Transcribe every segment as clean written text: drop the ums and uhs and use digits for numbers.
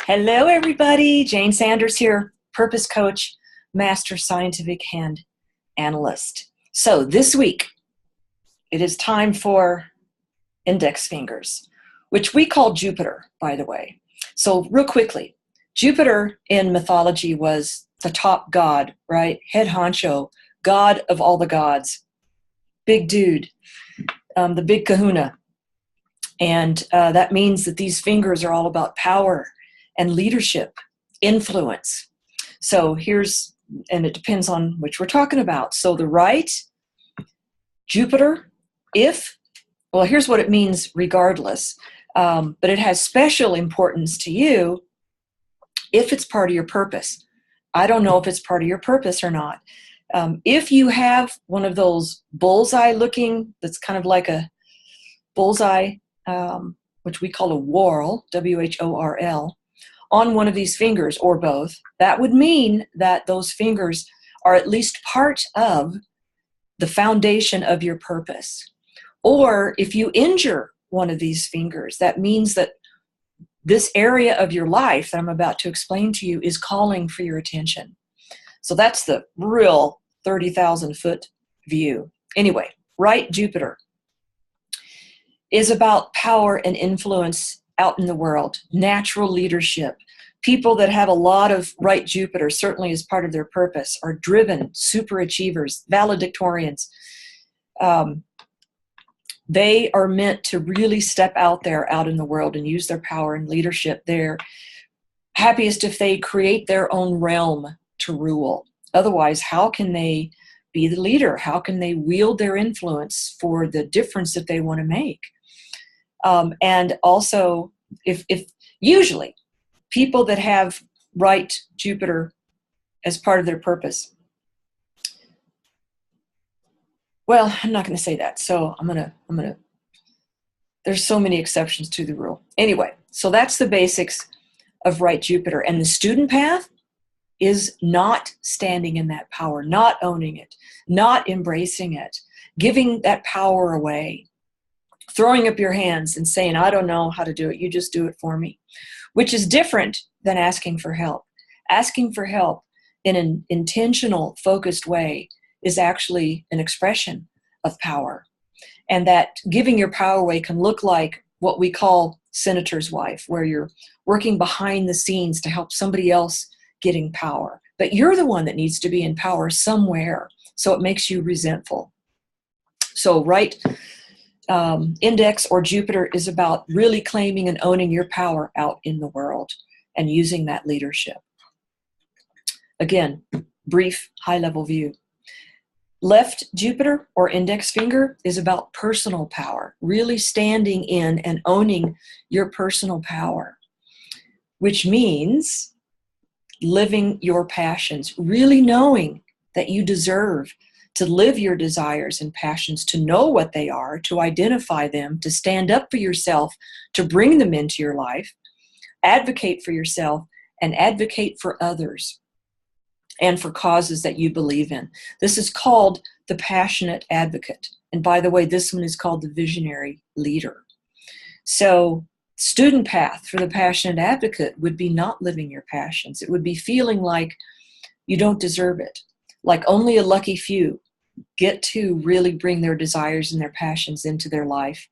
Hello, everybody. Jayne Sanders here, purpose coach, master scientific hand analyst. So this week, it is time for index fingers, which we call Jupiter, by the way. So real quickly, Jupiter in mythology was the top god, right? Head honcho, god of all the gods, big dude, the big kahuna. And that means that these fingers are all about power and leadership, influence. So and it depends on which we're talking about. So the right, Jupiter, here's what it means regardless, but it has special importance to you if it's part of your purpose. I don't know if it's part of your purpose or not. If you have one of those bullseye looking, that's kind of like a bullseye, which we call a whorl, W-H-O-R-L, on one of these fingers or both, that would mean that those fingers are at least part of the foundation of your purpose. Or if you injure one of these fingers, that means that this area of your life that I'm about to explain to you is calling for your attention. So that's the real 30,000-foot view. Anyway, right Jupiter is about power and influence out in the world, natural leadership. People that have a lot of right Jupiter, certainly as part of their purpose, are driven, super achievers, valedictorians. They are meant to really step out there, out in the world, and use their power and leadership. They're happiest if they create their own realm to rule. Otherwise, how can they be the leader? How can they wield their influence for the difference that they want to make? And also, if usually people that have right Jupiter as part of their purpose, well, I'm not going to say that. So I'm gonna. There's so many exceptions to the rule. Anyway, so that's the basics of right Jupiter, and the student path is not standing in that power, not owning it, not embracing it, giving that power away, throwing up your hands and saying, I don't know how to do it, you just do it for me, which is different than asking for help. Asking for help in an intentional, focused way is actually an expression of power. And that giving your power away can look like what we call senator's wife, where you're working behind the scenes to help somebody else getting power. But you're the one that needs to be in power somewhere, so it makes you resentful. So right index or Jupiter is about really claiming and owning your power out in the world and using that leadership. Again, brief high-level view. Left Jupiter or index finger is about personal power, really standing in and owning your personal power, which means living your passions, really knowing that you deserve to live your desires and passions, to know what they are, to identify them, to stand up for yourself, to bring them into your life, advocate for yourself, and advocate for others and for causes that you believe in. This is called the passionate advocate. And by the way, this one is called the visionary leader. So student path for the passionate advocate would be not living your passions. It would be feeling like you don't deserve it, like only a lucky few get to really bring their desires and their passions into their life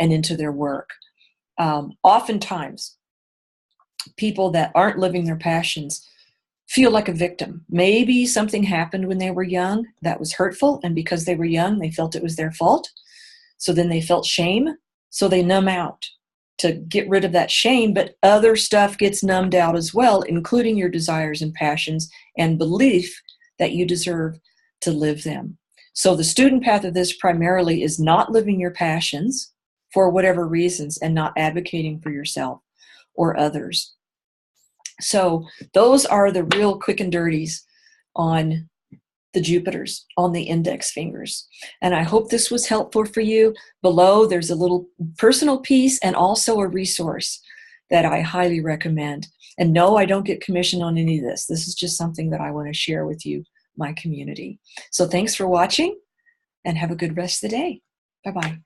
and into their work. Oftentimes, people that aren't living their passions feel like a victim. Maybe something happened when they were young that was hurtful, and because they were young, they felt it was their fault. So then they felt shame, so they numb out to get rid of that shame, but other stuff gets numbed out as well, including your desires and passions and belief that you deserve to live them. So the student path of this primarily is not living your passions for whatever reasons and not advocating for yourself or others. So those are the real quick and dirties on the Jupiters, on the index fingers. And I hope this was helpful for you. Below, there's a little personal piece and also a resource that I highly recommend. And no, I don't get commission on any of this. This is just something that I want to share with you, my community. So thanks for watching, and have a good rest of the day. Bye-bye.